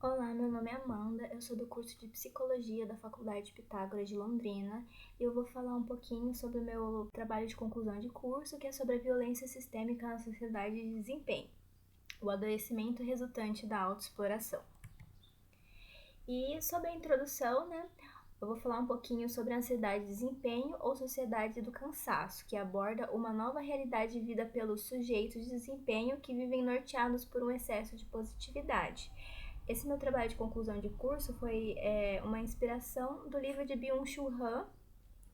Olá, meu nome é Amanda, eu sou do curso de Psicologia da Faculdade Pitágoras de Londrina e eu vou falar um pouquinho sobre o meu trabalho de conclusão de curso, que é sobre a violência sistêmica na sociedade de desempenho, o adoecimento resultante da autoexploração. E sobre a introdução, eu vou falar um pouquinho sobre a ansiedade de desempenho ou sociedade do cansaço, que aborda uma nova realidade vivida pelos sujeitos de desempenho que vivem norteados por um excesso de positividade. Esse meu trabalho de conclusão de curso foi uma inspiração do livro de Byung-Chul Han,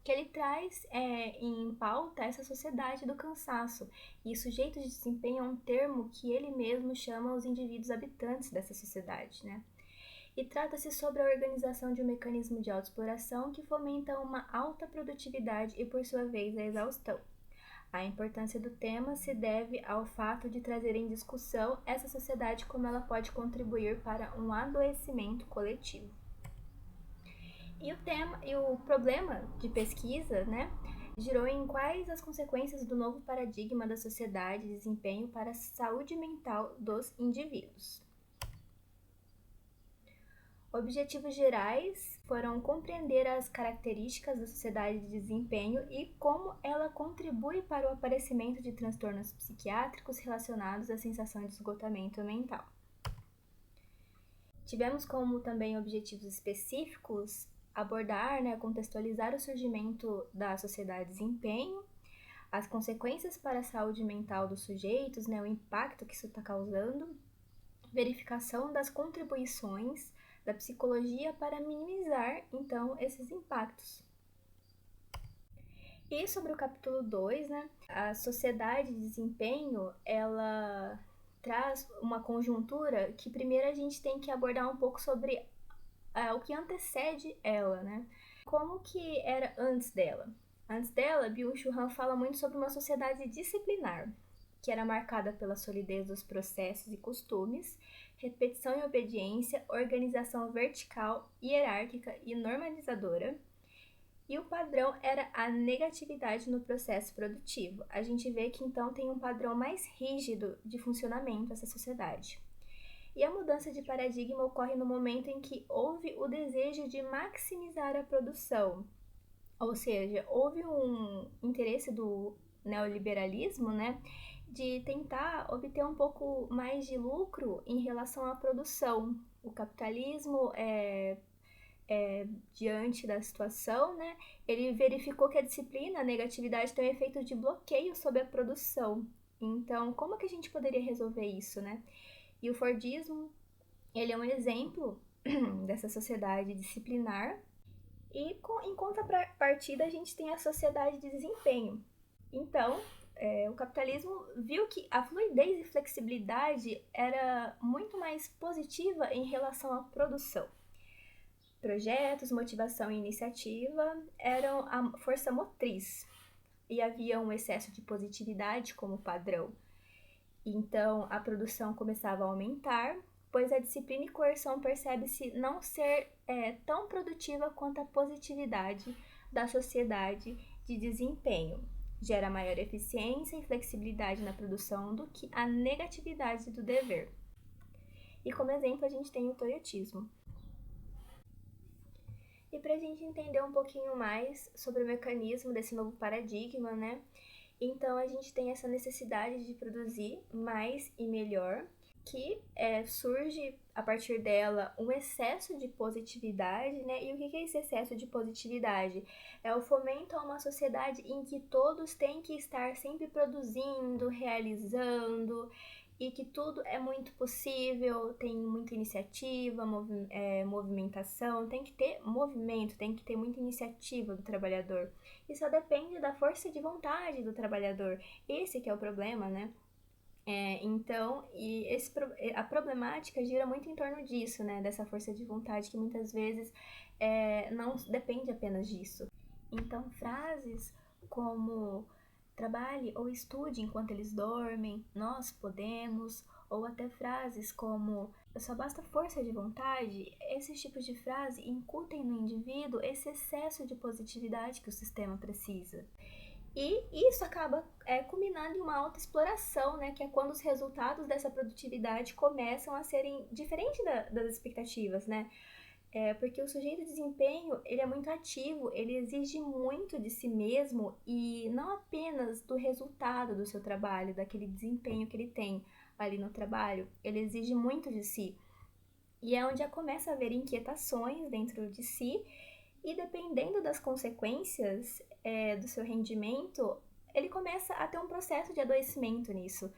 que ele traz em pauta essa sociedade do cansaço. E sujeito de desempenho é um termo que ele mesmo chama os indivíduos habitantes dessa sociedade, né? E trata-se sobre a organização de um mecanismo de autoexploração que fomenta uma alta produtividade e, por sua vez, a exaustão. A importância do tema se deve ao fato de trazer em discussão essa sociedade como ela pode contribuir para um adoecimento coletivo. E o problema de pesquisa, girou em quais as consequências do novo paradigma da sociedade de desempenho para a saúde mental dos indivíduos. Objetivos gerais foram compreender as características da sociedade de desempenho e como ela contribui para o aparecimento de transtornos psiquiátricos relacionados à sensação de esgotamento mental. Tivemos como também objetivos específicos abordar, contextualizar o surgimento da sociedade de desempenho, as consequências para a saúde mental dos sujeitos, o impacto que isso está causando, verificação das contribuições da psicologia para minimizar, então, esses impactos. E sobre o capítulo 2, a sociedade de desempenho, ela traz uma conjuntura que primeiro a gente tem que abordar um pouco sobre o que antecede ela, Como que era antes dela? Antes dela, Byung-Chul Han fala muito sobre uma sociedade disciplinar, que era marcada pela solidez dos processos e costumes, repetição e obediência, organização vertical, hierárquica e normalizadora. E o padrão era a negatividade no processo produtivo. A gente vê que então tem um padrão mais rígido de funcionamento essa sociedade. E a mudança de paradigma ocorre no momento em que houve o desejo de maximizar a produção. Ou seja, houve um interesse do neoliberalismo, de tentar obter um pouco mais de lucro em relação à produção. O capitalismo, diante da situação, ele verificou que a disciplina, a negatividade, tem um efeito de bloqueio sobre a produção. Então, como que a gente poderia resolver isso, E o Fordismo, ele é um exemplo dessa sociedade disciplinar. E em contrapartida, a gente tem a sociedade de desempenho. Então, o capitalismo viu que a fluidez e flexibilidade era muito mais positiva em relação à produção. Projetos, motivação e iniciativa eram a força motriz e havia um excesso de positividade como padrão. Então, a produção começava a aumentar, pois a disciplina e coerção percebe-se não ser tão produtiva quanto a positividade da sociedade de desempenho. Gera maior eficiência e flexibilidade na produção do que a negatividade do dever. E como exemplo, a gente tem o toyotismo. E para a gente entender um pouquinho mais sobre o mecanismo desse novo paradigma, então a gente tem essa necessidade de produzir mais e melhor, que surge a partir dela um excesso de positividade, E o que é esse excesso de positividade? É o fomento a uma sociedade em que todos têm que estar sempre produzindo, realizando, e que tudo é muito possível, tem muita iniciativa, movimentação, tem que ter movimento, tem que ter muita iniciativa do trabalhador. E só depende da força de vontade do trabalhador. Esse que é o problema, Então, a problemática gira muito em torno disso, Dessa força de vontade que muitas vezes não depende apenas disso. Então, frases como trabalhe ou estude enquanto eles dormem, nós podemos, ou até frases como só basta força de vontade, esses tipos de frase incutem no indivíduo esse excesso de positividade que o sistema precisa. E isso acaba culminando em uma autoexploração, né? Que é quando os resultados dessa produtividade começam a serem diferentes das expectativas, né? Porque o sujeito de desempenho, ele é muito ativo, ele exige muito de si mesmo e não apenas do resultado do seu trabalho, daquele desempenho que ele tem ali no trabalho, ele exige muito de si. E é onde começa a haver inquietações dentro de si e dependendo das consequências do seu rendimento, ele começa a ter um processo de adoecimento nisso.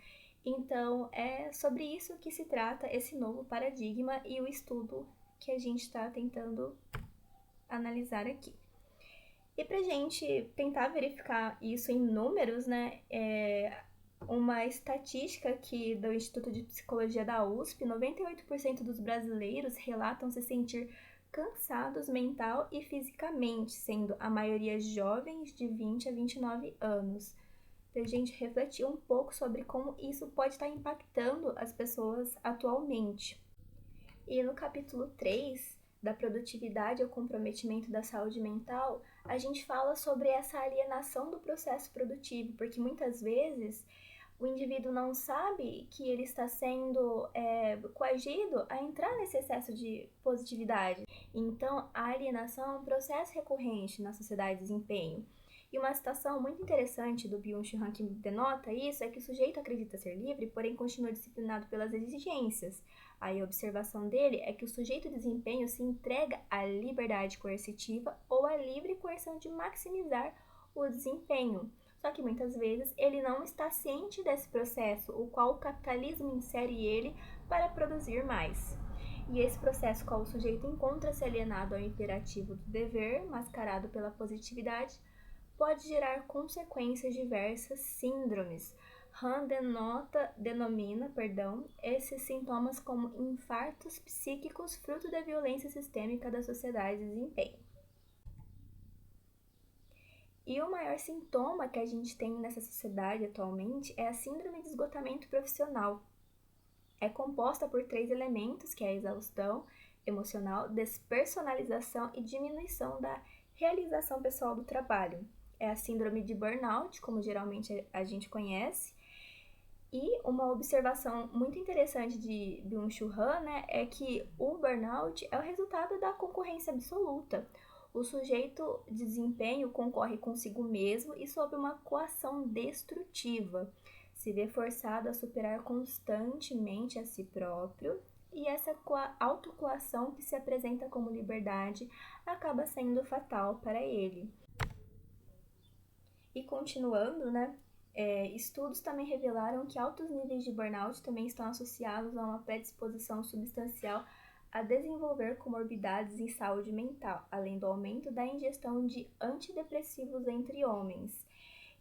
Então, é sobre isso que se trata esse novo paradigma e o estudo que a gente está tentando analisar aqui. E para a gente tentar verificar isso em números, né, uma estatística aqui do Instituto de Psicologia da USP, 98% dos brasileiros relatam se sentir cansados mental e fisicamente, sendo a maioria jovens de 20 a 29 anos. Para a gente refletir um pouco sobre como isso pode estar impactando as pessoas atualmente. E no capítulo 3 da produtividade ao comprometimento da saúde mental, a gente fala sobre essa alienação do processo produtivo, porque muitas vezes o indivíduo não sabe que ele está sendo coagido a entrar nesse excesso de positividade. Então, a alienação é um processo recorrente na sociedade de desempenho. E uma citação muito interessante do Byung-Chul Han que denota isso é que o sujeito acredita ser livre, porém continua disciplinado pelas exigências. Aí a observação dele é que o sujeito de desempenho se entrega à liberdade coercitiva ou à livre coerção de maximizar o desempenho. Só que muitas vezes ele não está ciente desse processo, o qual o capitalismo insere ele para produzir mais. E esse processo qual o sujeito encontra-se alienado ao imperativo do dever, mascarado pela positividade, pode gerar consequências diversas síndromes. Han denomina esses sintomas como infartos psíquicos fruto da violência sistêmica da sociedade de desempenho. E o maior sintoma que a gente tem nessa sociedade atualmente é a síndrome de esgotamento profissional. É composta por 3 elementos, que é a exaustão emocional, despersonalização e diminuição da realização pessoal do trabalho. É a síndrome de burnout, como geralmente a gente conhece. E uma observação muito interessante de Byung-Chul Han, né, é que o burnout é o resultado da concorrência absoluta. O sujeito de desempenho concorre consigo mesmo e sob uma coação destrutiva. Se vê forçado a superar constantemente a si próprio e essa autocoação que se apresenta como liberdade acaba sendo fatal para ele. E continuando, né? Estudos também revelaram que altos níveis de burnout também estão associados a uma predisposição substancial a desenvolver comorbidades em saúde mental, além do aumento da ingestão de antidepressivos entre homens.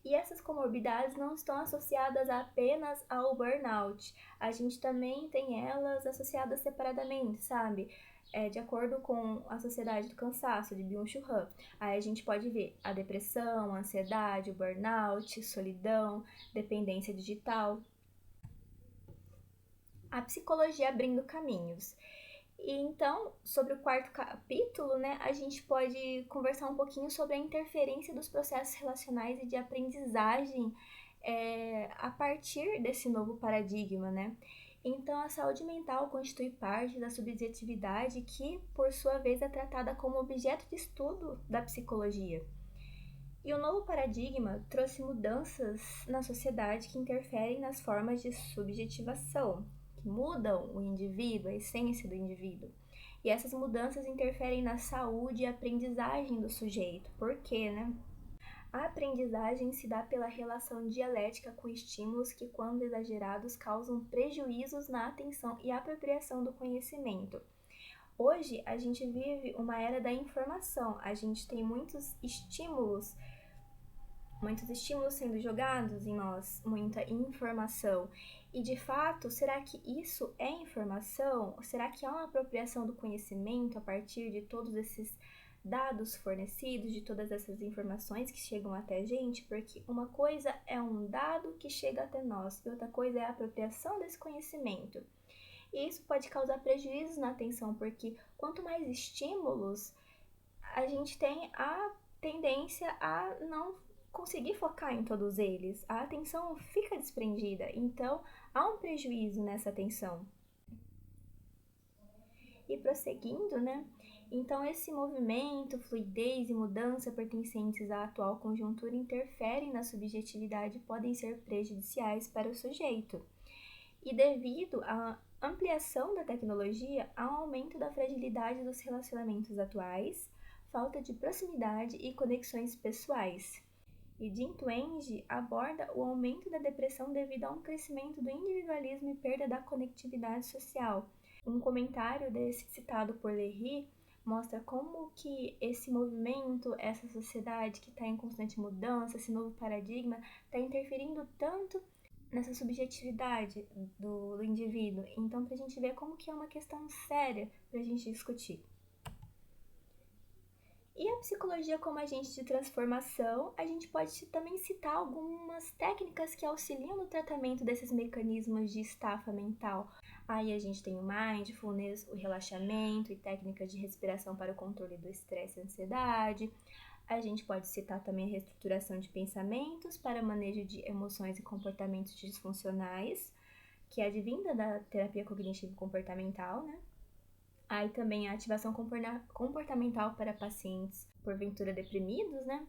E essas comorbidades não estão associadas apenas ao burnout, a gente também tem elas associadas separadamente, sabe? De acordo com a Sociedade do Cansaço, de Byung-Chul Han. Aí a gente pode ver a depressão, a ansiedade, o burnout, solidão, dependência digital. A psicologia abrindo caminhos. E então, sobre o quarto capítulo, né, a gente pode conversar um pouquinho sobre a interferência dos processos relacionais e de aprendizagem a partir desse novo paradigma, né? Então, a saúde mental constitui parte da subjetividade que, por sua vez, é tratada como objeto de estudo da psicologia. E o novo paradigma trouxe mudanças na sociedade que interferem nas formas de subjetivação, que mudam o indivíduo, a essência do indivíduo. E essas mudanças interferem na saúde e aprendizagem do sujeito. Por quê, né? A aprendizagem se dá pela relação dialética com estímulos que, quando exagerados, causam prejuízos na atenção e apropriação do conhecimento. Hoje, a gente vive uma era da informação, a gente tem muitos estímulos sendo jogados em nós, muita informação. E de fato, será que isso é informação? Será que há uma apropriação do conhecimento a partir de todos esses dados fornecidos, de todas essas informações que chegam até a gente? Porque uma coisa é um dado que chega até nós e outra coisa é a apropriação desse conhecimento. E isso pode causar prejuízos na atenção, porque quanto mais estímulos, a gente tem a tendência a não conseguir focar em todos eles. A atenção fica desprendida, então há um prejuízo nessa atenção. E prosseguindo, né? Então, esse movimento, fluidez e mudança pertencentes à atual conjuntura interferem na subjetividade e podem ser prejudiciais para o sujeito. E devido à ampliação da tecnologia, há um aumento da fragilidade dos relacionamentos atuais, falta de proximidade e conexões pessoais. E Jim Twenge aborda o aumento da depressão devido a um crescimento do individualismo e perda da conectividade social. Um comentário desse citado por Lery mostra como que esse movimento, essa sociedade que está em constante mudança, esse novo paradigma, está interferindo tanto nessa subjetividade do indivíduo. Então, para a gente ver como que é uma questão séria para a gente discutir. E a psicologia como agente de transformação, a gente pode também citar algumas técnicas que auxiliam no tratamento desses mecanismos de estafa mental. Aí a gente tem o mindfulness, o relaxamento e técnicas de respiração para o controle do estresse e ansiedade. A gente pode citar também a reestruturação de pensamentos para manejo de emoções e comportamentos disfuncionais, que é advinda da terapia cognitivo-comportamental, né? Aí também a ativação comportamental para pacientes porventura deprimidos, né?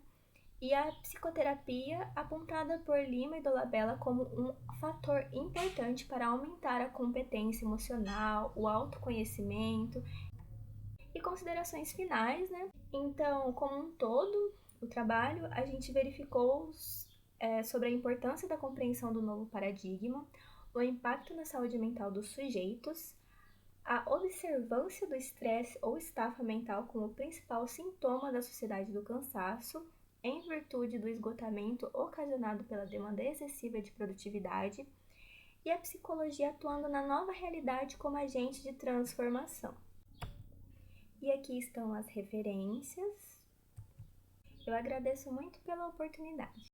E a psicoterapia apontada por Lima e Dolabella como um fator importante para aumentar a competência emocional, o autoconhecimento e considerações finais, né? Então, como um todo, o trabalho, a gente verificou sobre a importância da compreensão do novo paradigma, o impacto na saúde mental dos sujeitos, a observância do estresse ou estafa mental como o principal sintoma da sociedade do cansaço, em virtude do esgotamento ocasionado pela demanda excessiva de produtividade, e a psicologia atuando na nova realidade como agente de transformação. E aqui estão as referências. Eu agradeço muito pela oportunidade.